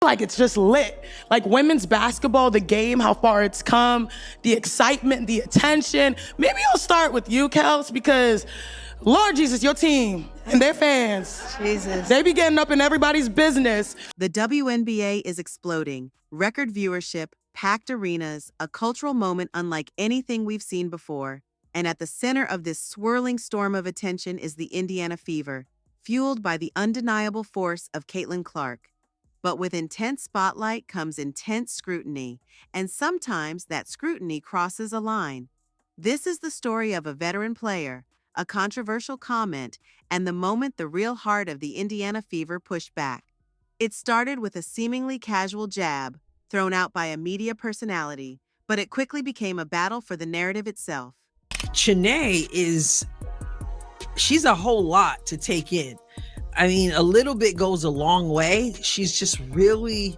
like it's just lit. Like women's basketball, the game, how far it's come, the excitement, the attention. Maybe I'll start with you, Kels, because Lord Jesus, your team and their fans, Jesus, they be getting up in everybody's business. The WNBA is exploding. Record viewership, packed arenas, a cultural moment unlike anything we've seen before. And at the center of this swirling storm of attention is the Indiana Fever, fueled by the undeniable force of Caitlyn Clark. But with intense spotlight comes intense scrutiny, and sometimes that scrutiny crosses a line. This is the story of a veteran player, a controversial comment, and the moment the real heart of the Indiana Fever pushed back. It started with a seemingly casual jab thrown out by a media personality, but it quickly became a battle for the narrative itself. Chanae she's a whole lot to take in. I mean, a little bit goes a long way. She's just really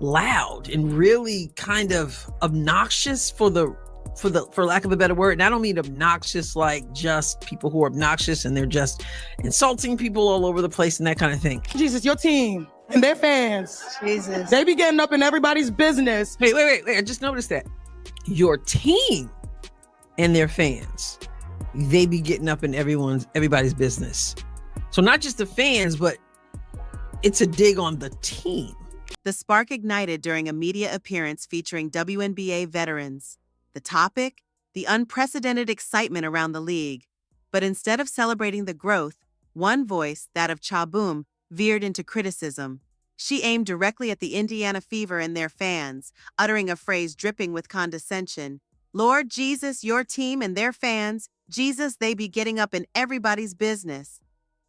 loud and really kind of obnoxious for lack of a better word. And I don't mean obnoxious like just people who are obnoxious and they're just insulting people all over the place and that kind of thing. Jesus, your team and their fans, Jesus, they be getting up in everybody's business. Wait. I just noticed that. Your team and their fans, they be getting up in everybody's business. So not just the fans, but it's a dig on the team. The spark ignited during a media appearance featuring WNBA veterans. The topic? The unprecedented excitement around the league. But instead of celebrating the growth, one voice, that of Cha Boom, veered into criticism. She aimed directly at the Indiana Fever and their fans, uttering a phrase dripping with condescension. Lord Jesus, your team and their fans, Jesus, they be getting up in everybody's business.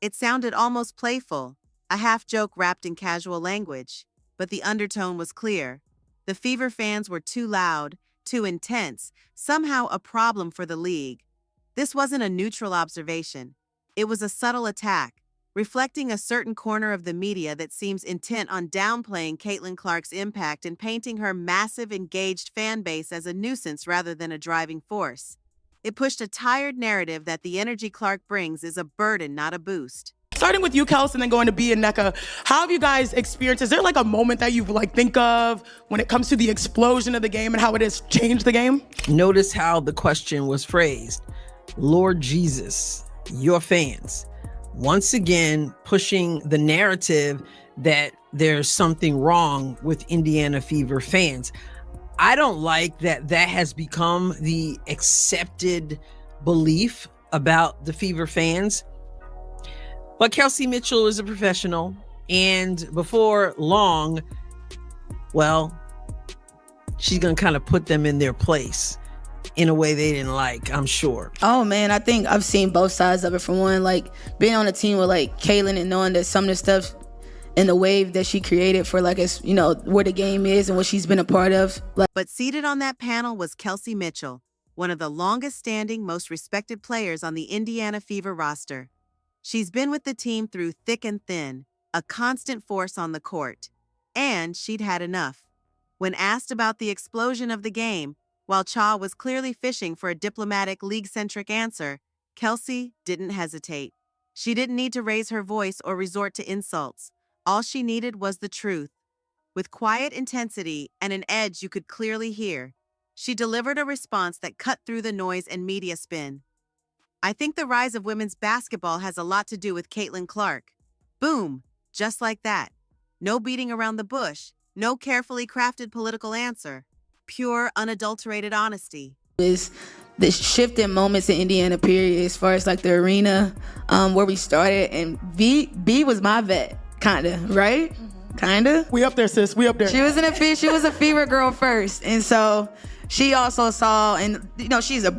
It sounded almost playful, a half-joke wrapped in casual language. But the undertone was clear. The Fever fans were too loud, too intense, somehow a problem for the league. This wasn't a neutral observation. It was a subtle attack, reflecting a certain corner of the media that seems intent on downplaying Caitlyn Clark's impact and painting her massive, engaged fan base as a nuisance rather than a driving force. It pushed a tired narrative that the energy Clark brings is a burden, not a boost. Starting with you, Kels, and then going to B and Nneka, how have you guys experienced, is there like a moment that you think of when it comes to the explosion of the game and how it has changed the game? Notice how the question was phrased. Lord Jesus, your fans. Once again, pushing the narrative that there's something wrong with Indiana Fever fans. I don't like that has become the accepted belief about the Fever fans. But Kelsey Mitchell is a professional, and before long, well, she's going to kind of put them in their place in a way they didn't like, I'm sure. Oh man, I think I've seen both sides of it. For one, like being on a team with like Caitlyn and knowing that some of the stuff and the wave that she created for like us, you know, where the game is and what she's been a part of. But seated on that panel was Kelsey Mitchell, one of the longest standing, most respected players on the Indiana Fever roster. She's been with the team through thick and thin, a constant force on the court. And she'd had enough. When asked about the explosion of the game, while Cha was clearly fishing for a diplomatic, league-centric answer, Kelsey didn't hesitate. She didn't need to raise her voice or resort to insults. All she needed was the truth. With quiet intensity and an edge you could clearly hear, she delivered a response that cut through the noise and media spin. I think the rise of women's basketball has a lot to do with Caitlyn Clark. Boom, just like that. No beating around the bush, no carefully crafted political answer. Pure, unadulterated honesty. Is the shift in moments in Indiana, period, as far as like the arena, where we started, and B was my vet, kinda, right? Kinda. We up there, sis. We up there. She was a Fever girl first, and so she also saw, and you know, she's a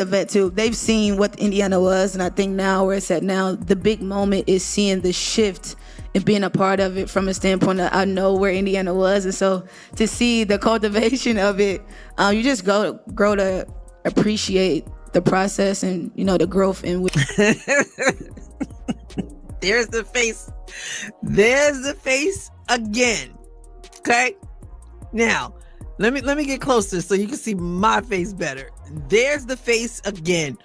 vet too. They've seen what Indiana was, and I think now where it's at now, the big moment is seeing the shift and being a part of it from a standpoint that I know where Indiana was, and so to see the cultivation of it, you just grow to appreciate the process and, you know, the growth in which. There's the face. There's the face again. Okay. Now, let me get closer so you can see my face better. There's the face again.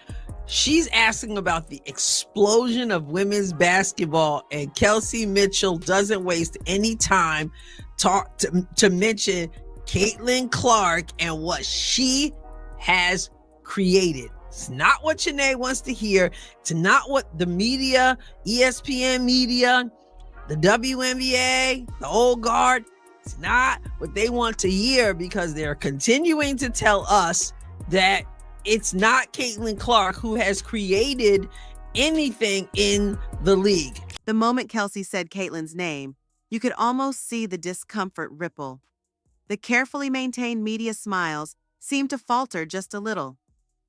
She's asking about the explosion of women's basketball, and Kelsey Mitchell doesn't waste any time to mention Caitlyn Clark and what she has created. It's not what Shanae wants to hear. It's not what the media, ESPN media, the WNBA, the old guard, it's not what they want to hear, because they're continuing to tell us that it's not Caitlyn Clark who has created anything in the league. The moment Kelsey said Caitlyn's name, you could almost see the discomfort ripple. The carefully maintained media smiles seemed to falter just a little,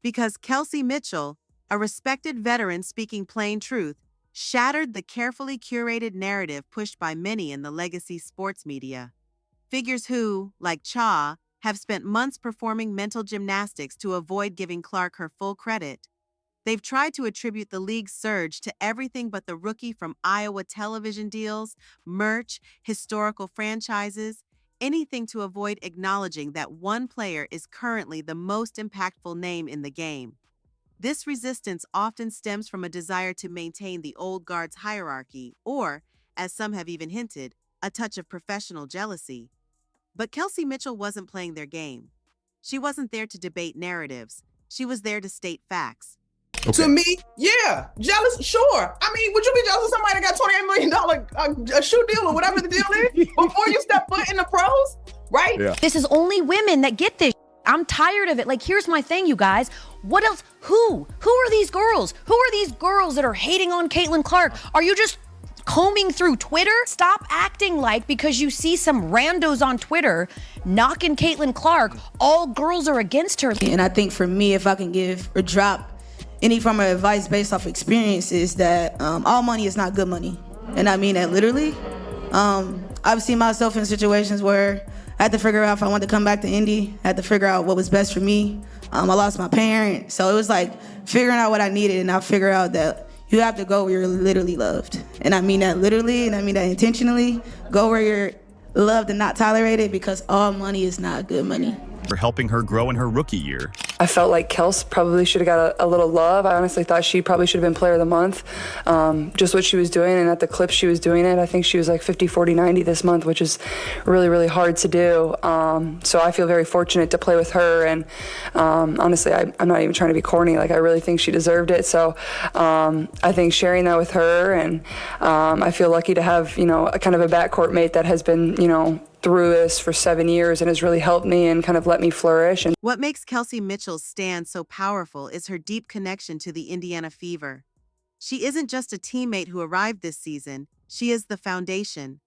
because Kelsey Mitchell, a respected veteran speaking plain truth, shattered the carefully curated narrative pushed by many in the legacy sports media. Figures who, like Cha, have spent months performing mental gymnastics to avoid giving Clark her full credit. They've tried to attribute the league's surge to everything but the rookie from Iowa television deals, merch, historical franchises, anything to avoid acknowledging that one player is currently the most impactful name in the game. This resistance often stems from a desire to maintain the old guard's hierarchy, or, as some have even hinted, a touch of professional jealousy. But Kelsey Mitchell wasn't playing their game. She wasn't there to debate narratives. She was there to state facts. Okay. To me, yeah, jealous, sure. I mean, would you be jealous of somebody that got $28 million a shoe deal or whatever the deal is before you step foot in the pros, right? Yeah. This is only women that get this. I'm tired of it. Like, here's my thing, you guys. What else? Who are these girls? Who are these girls that are hating on Caitlyn Clark? Are you just combing through Twitter? Stop acting like because you see some randos on Twitter knocking Caitlyn Clark, all girls are against her. And I think for me, if I can give or drop any form of advice based off experience, is that all money is not good money. And I mean that literally. I've seen myself in situations where I had to figure out if I wanted to come back to Indy. I had to figure out what was best for me. I lost my parent. So it was like figuring out what I needed, and I figured out that you have to go where you're literally loved. And I mean that literally, and I mean that intentionally. Go where you're loved and not tolerated, because all money is not good money. For helping her grow in her rookie year. I felt like Kels probably should have got a little love. I honestly thought she probably should have been player of the month. Just what she was doing, and at the clip she was doing it, I think she was like 50, 40, 90 this month, which is really, really hard to do. So I feel very fortunate to play with her, and honestly, I'm not even trying to be corny. Like, I really think she deserved it. So I think sharing that with her, and I feel lucky to have, a kind of a backcourt mate that has been, through this for 7 years and has really helped me and kind of let me flourish. And what makes Kelsey Mitchell's stand so powerful is her deep connection to the Indiana Fever. She isn't just a teammate who arrived this season, she is the foundation.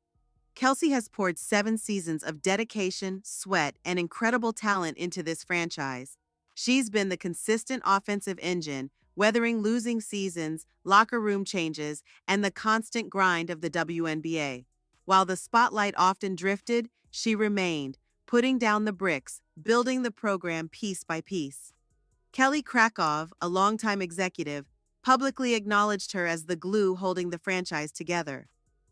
Kelsey has poured 7 seasons of dedication, sweat, and incredible talent into this franchise. She's been the consistent offensive engine, weathering losing seasons, locker room changes, and the constant grind of the WNBA. While the spotlight often drifted, she remained, putting down the bricks, building the program piece by piece. Kelly Krakow, a longtime executive, publicly acknowledged her as the glue holding the franchise together.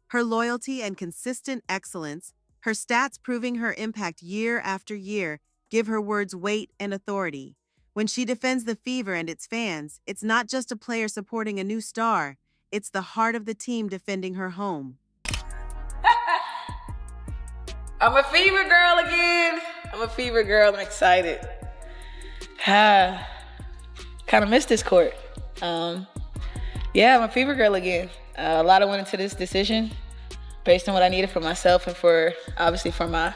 Her loyalty and consistent excellence, her stats proving her impact year after year, give her words weight and authority. When she defends the Fever and its fans, it's not just a player supporting a new star, it's the heart of the team defending her home. I'm a Fever girl again. I'm a Fever girl. I'm excited. Kind of missed this court. I'm a Fever girl again. A lot of went into this decision based on what I needed for myself and for, obviously, for my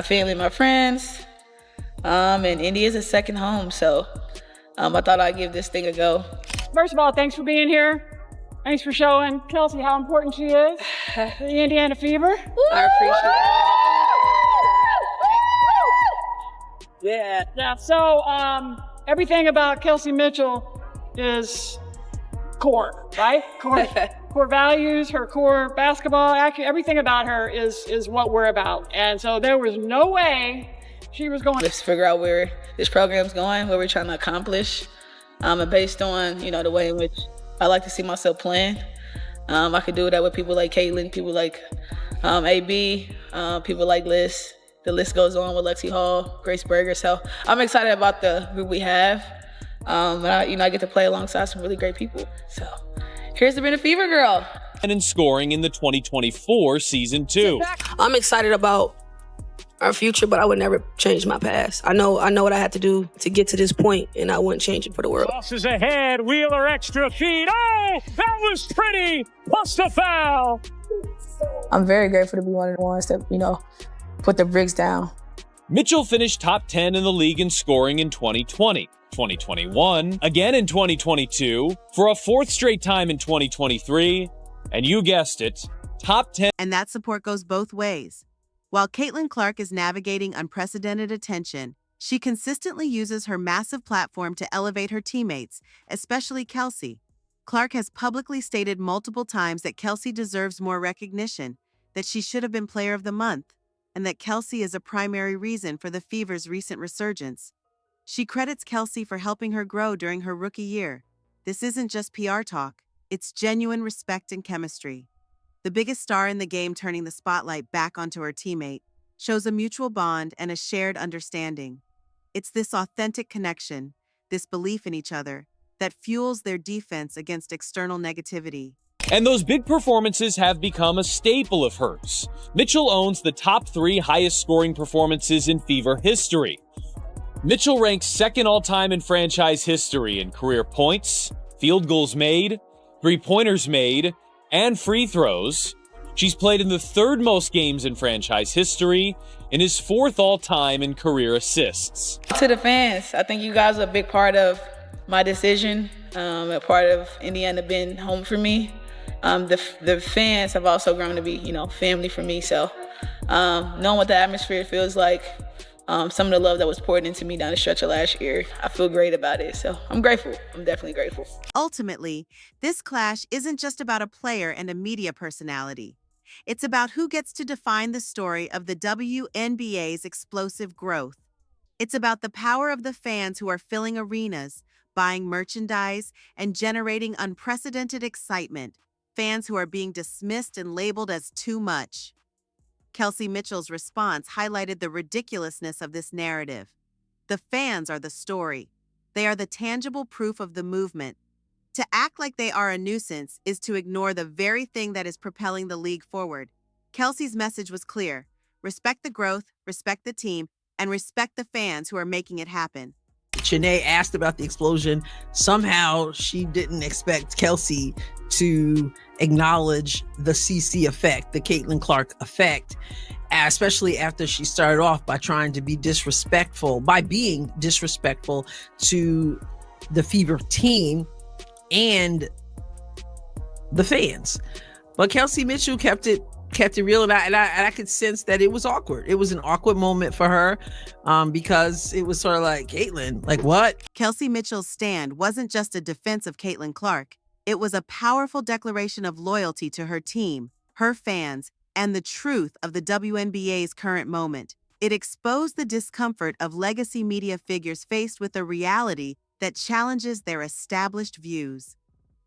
family, my friends. And Indy is a second home, so I thought I'd give this thing a go. First of all, thanks for being here. Thanks for showing Kelsey how important she is to the Indiana Fever. I appreciate it. Yeah. So everything about Kelsey Mitchell is core, right? Core values, her core basketball, everything about her is what we're about. And so there was no way she was going. Let's figure out where this program's going, what we're trying to accomplish, and based on the way in which I like to see myself playing. I could do that with people like Caitlyn, people like AB, people like Liz. The list goes on with Lexi Hall, Grace Berger. So I'm excited about the group we have. And I get to play alongside some really great people. So here's to being a Fever girl. And in scoring in the 2024 season 2. I'm excited about our future, but I would never change my past. I know what I had to do to get to this point, and I wouldn't change it for the world. Tosses ahead, Wheeler extra feed. Oh, that was pretty. Plus the foul. I'm very grateful to be one of the ones that, put the bricks down. Mitchell finished top 10 in the league in scoring in 2020, 2021, again in 2022, for a fourth straight time in 2023, and you guessed it, top 10. And that support goes both ways. While Caitlyn Clark is navigating unprecedented attention, she consistently uses her massive platform to elevate her teammates, especially Kelsey. Clark has publicly stated multiple times that Kelsey deserves more recognition, that she should have been Player of the Month, and that Kelsey is a primary reason for the Fever's recent resurgence. She credits Kelsey for helping her grow during her rookie year. This isn't just PR talk, it's genuine respect and chemistry. The biggest star in the game turning the spotlight back onto her teammate shows a mutual bond and a shared understanding. It's this authentic connection, this belief in each other, that fuels their defense against external negativity. And those big performances have become a staple of hers. Mitchell owns the top 3 highest scoring performances in Fever history. Mitchell ranks second all-time in franchise history in career points, field goals made, three-pointers made, and free throws. She's played in the 3rd most games in franchise history and is 4th all-time in career assists. To the fans, I think you guys are a big part of my decision, a part of Indiana being home for me. The fans have also grown to be, family for me. So knowing what the atmosphere feels like, some of the love that was poured into me down the stretch of last year, I feel great about it. So I'm grateful. I'm definitely grateful. Ultimately, this clash isn't just about a player and a media personality. It's about who gets to define the story of the WNBA's explosive growth. It's about the power of the fans who are filling arenas, buying merchandise, and generating unprecedented excitement. Fans who are being dismissed and labeled as too much. Kelsey Mitchell's response highlighted the ridiculousness of this narrative. The fans are the story. They are the tangible proof of the movement. To act like they are a nuisance is to ignore the very thing that is propelling the league forward. Kelsey's message was clear. Respect the growth, respect the team, and respect the fans who are making it happen. Shanae asked about the explosion. Somehow she didn't expect Kelsey to acknowledge the CC effect, the Caitlyn Clark effect, especially after she started off by trying to be disrespectful, by being disrespectful to the Fever team and the fans. But Kelsey Mitchell kept it real, and I could sense that it was awkward. It was an awkward moment for her because it was sort of like, Caitlyn, like what? Kelsey Mitchell's stand wasn't just a defense of Caitlyn Clark. It was a powerful declaration of loyalty to her team, her fans, and the truth of the WNBA's current moment. It exposed the discomfort of legacy media figures faced with a reality that challenges their established views.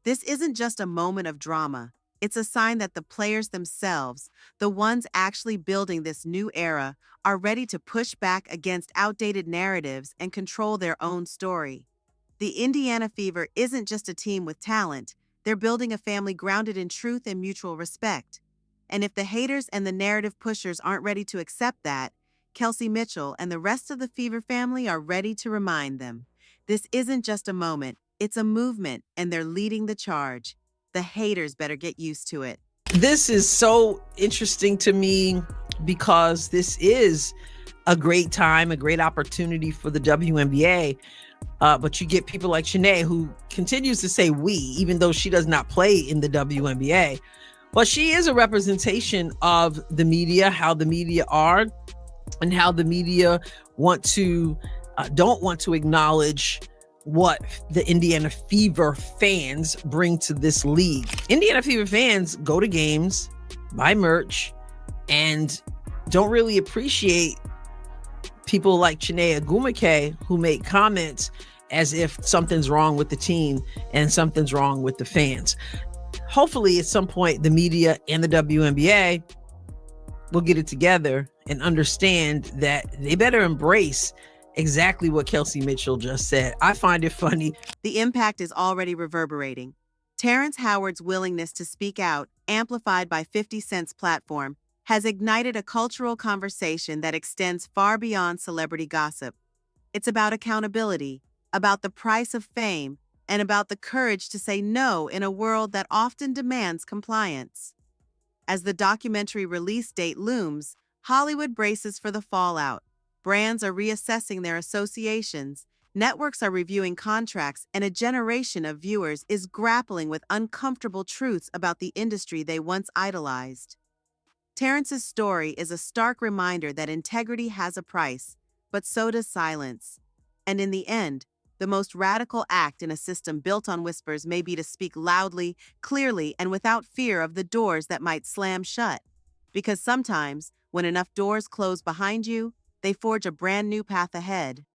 This isn't just a moment of drama. It's a sign that the players themselves, the ones actually building this new era, are ready to push back against outdated narratives and control their own story. The Indiana Fever isn't just a team with talent. They're building a family grounded in truth and mutual respect. And if the haters and the narrative pushers aren't ready to accept that, Kelsey Mitchell and the rest of the Fever family are ready to remind them. This isn't just a moment, it's a movement, and they're leading the charge. The haters better get used to it. This is so interesting to me because this is a great time, a great opportunity for the WNBA. But you get people like Shanae who continues to say we, even though she does not play in the WNBA. But she is a representation of the media, how the media are, and how the media don't want to acknowledge what the Indiana Fever fans bring to this league. Indiana Fever fans go to games, buy merch, and don't really appreciate people like Chinea Agumake who make comments as if something's wrong with the team and something's wrong with the fans. Hopefully at some point the media and the WNBA will get it together and understand that they better embrace exactly what Kelsey Mitchell just said. I find it funny. The impact is already reverberating. Terrence Howard's willingness to speak out, amplified by 50 Cent's platform, has ignited a cultural conversation that extends far beyond celebrity gossip. It's about accountability, about the price of fame, and about the courage to say no in a world that often demands compliance. As the documentary release date looms, Hollywood braces for the fallout. Brands are reassessing their associations, networks are reviewing contracts, and a generation of viewers is grappling with uncomfortable truths about the industry they once idolized. Terrence's story is a stark reminder that integrity has a price, but so does silence. And in the end, the most radical act in a system built on whispers may be to speak loudly, clearly, and without fear of the doors that might slam shut. Because sometimes, when enough doors close behind you, they forge a brand new path ahead.